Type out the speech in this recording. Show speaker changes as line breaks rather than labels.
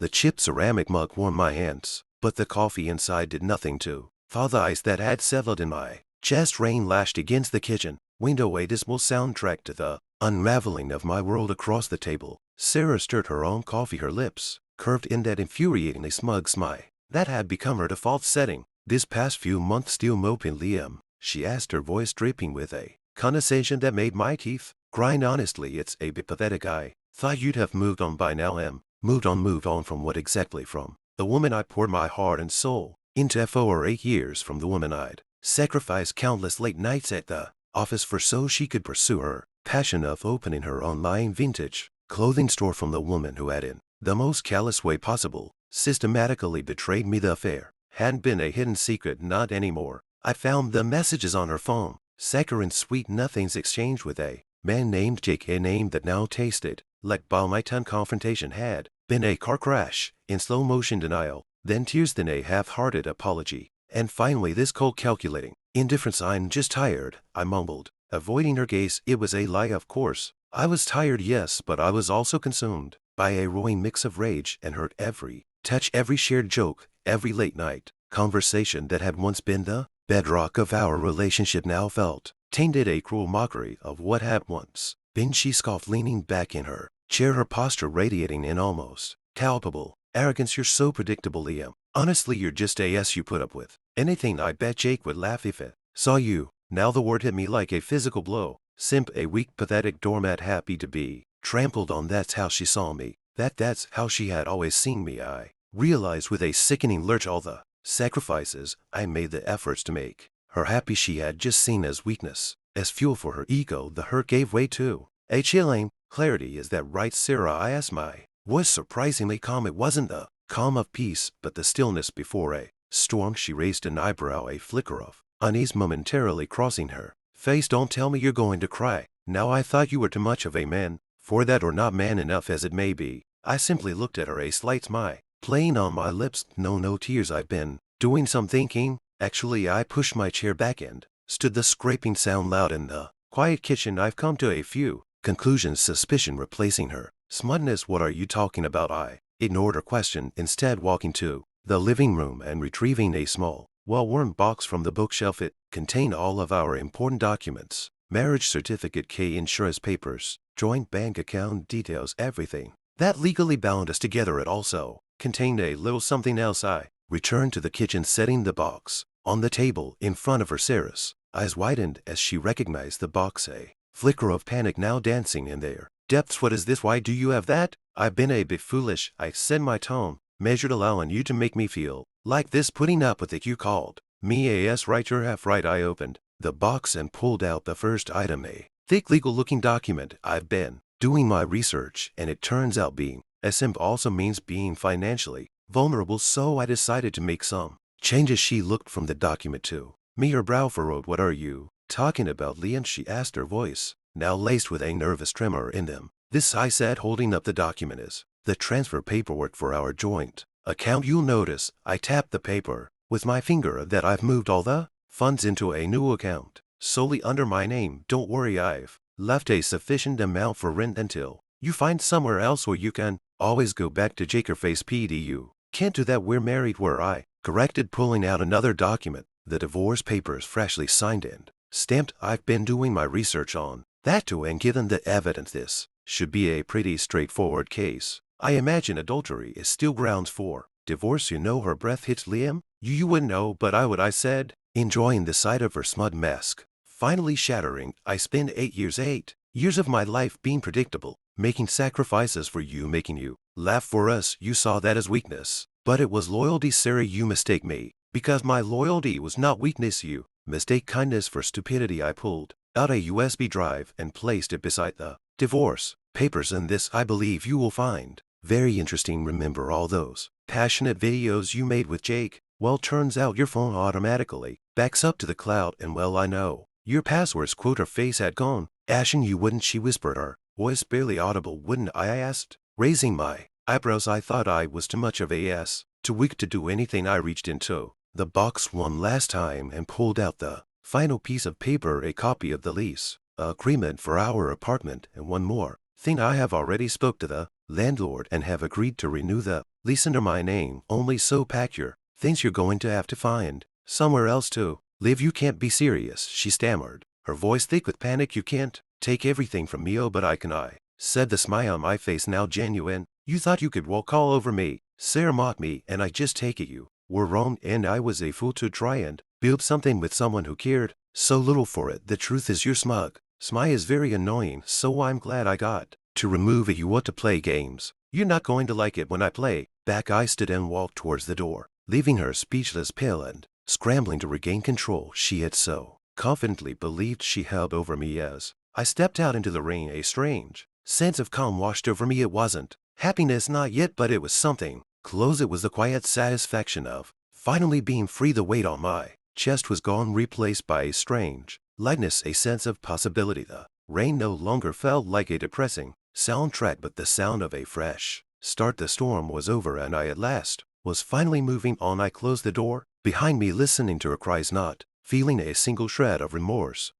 The chipped ceramic mug warmed my hands, but the coffee inside did nothing to thaw the ice that had settled in my chest. Rain lashed against the kitchen window, a dismal soundtrack to the unraveling of my world. Across the table, Sarah stirred her own coffee, her lips curved in that infuriatingly smug smile that had become her default setting this past few months. "Still moping, Liam?" she asked, her voice dripping with a condescension that made my teeth grind. "Honestly, it's a bit pathetic. I thought you'd have moved on by now." Moved on from what exactly? From the woman I poured my heart and soul into for 8 years, from the woman I'd sacrificed countless late nights at the office for so she could pursue her passion of opening her online vintage clothing store, from the woman who had, in the most callous way possible, systematically betrayed me. The affair hadn't been a hidden secret, not anymore. I found the messages on her phone, saccharine sweet nothings exchanged with a man named Jake, a name that now tasted like balm. My tongue confrontation had been a car crash in slow motion denial, then tears, then a half-hearted apology, and finally this cold calculating indifference. "I'm just tired," I mumbled, avoiding her gaze. It was a lie, of course. I was tired, yes, but I was also consumed by a roaring mix of rage and hurt. Every touch, every shared joke, every late night conversation that had once been the bedrock of our relationship now felt tainted, a cruel mockery of what had once been. She scoffed, leaning back in her chair, her posture radiating in almost palpable arrogance. "You're so predictable, Liam. Honestly, you're just a you put up with anything." I bet Jake would laugh if it saw you. Now the word hit me like a physical blow. Simp, a weak, pathetic doormat happy to be trampled on. That's how she saw me. That's how she had always seen me. I realized with a sickening lurch all the sacrifices I made, the efforts to make her happy, she had just seen as weakness, as fuel for her ego. The hurt gave way to a chilling clarity. "Is that right, Sarah?" I asked, my voice surprisingly calm. It wasn't the calm of peace, but the stillness before a storm. She raised an eyebrow, a flicker of unease momentarily crossing her face. "Don't tell me you're going to cry now. I thought you were too much of a man for that, or not man enough as it may be." I simply looked at her, a slight smile playing on my lips. No tears. I've been doing some thinking. Actually, I pushed my chair back and stood, the scraping sound loud in the quiet kitchen. "I've come to a few conclusions." Suspicion replacing her smugness. "What are you talking about?" I ignored her question, instead walking to the living room and retrieving a small, well-worn box from the bookshelf. It contained all of our important documents: marriage certificate, insurance papers, joint bank account details, everything that legally bound us together. It also contained a little something else. I returned to the kitchen, setting the box on the table in front of her. Sarah's eyes widened as she recognized the box, a flicker of panic now dancing in their depths. "What is this? Why do you have that?" "I've been a bit foolish," I said, my tone measured, "allowing you to make me feel like this, putting up with it. You called me a yes, right? You're half right." I opened the box and pulled out the first item, a thick legal-looking document. "I've been doing my research, and it turns out being a simp also means being financially vulnerable, so I decided to make some changes." She looked from the document to me, her brow furrowed. "What are you talking about, Liam?" she asked, her voice now laced with a nervous tremor in them. "This," I said, holding up the document, "is the transfer paperwork for our joint account. You'll notice I tapped the paper with my finger that I've moved all the funds into a new account solely under my name. Don't worry, I've left a sufficient amount for rent until you find somewhere else where you can always go back to." "Jake, your face, PD, you can't do that. We're married." "Were," I corrected, pulling out another document, the divorce papers freshly signed and stamped. "I've been doing my research on that too, and given the evidence, this should be a pretty straightforward case. I imagine adultery is still grounds for divorce." "You know," her breath hit. "Liam, you wouldn't know, but I would," I said, enjoying the sight of her smug mask finally shattering. "I spent 8 years of my life being predictable, making sacrifices for you, making you laugh for us. You saw that as weakness, but it was loyalty. Sarah, you mistake me because my loyalty was not weakness. You mistake kindness for stupidity." I pulled out a USB drive and placed it beside the divorce papers. "And this, I believe you will find very interesting. Remember all those passionate videos you made with Jake? Well, turns out your phone automatically backs up to the cloud, and well, I know your passwords." Quote, her face had gone ashen. "You wouldn't," she whispered, her voice barely audible. "Wouldn't I?" asked, raising my eyebrows. I thought I was too much of a ass, too weak to do anything. I reached into the box one last time and pulled out the final piece of paper, a copy of the lease agreement for our apartment, and one more Think I have already spoke to the landlord and have agreed to renew the lease under my name, only so pack your things, you're going to have to find somewhere else to live. You can't be serious, she stammered, her voice thick with panic. You can't take everything from me. Oh, but I can, I said, the smile on my face now genuine. You thought you could walk all over me, Sarah mocked me, and I just take it you were wrong and I was a fool to try and build something with someone who cared so little for it. The truth is you're smug. Smug is very annoying, so I'm glad I got to remove it. You want to play games. You're not going to like it when I play back. I stood and walked towards the door, leaving her speechless, pale, and scrambling to regain control she had so confidently believed she held over me. As I stepped out into the rain, a strange sense of calm washed over me. It wasn't happiness, not yet, but it was something close. It was the quiet satisfaction of finally being free. The weight on my chest was gone, replaced by a strange lightness, a sense of possibility. The rain no longer felt like a depressing soundtrack, but the sound of a fresh start. The storm was over, and I at last was finally moving on. I closed the door behind me, listening to her cries, not feeling a single shred of remorse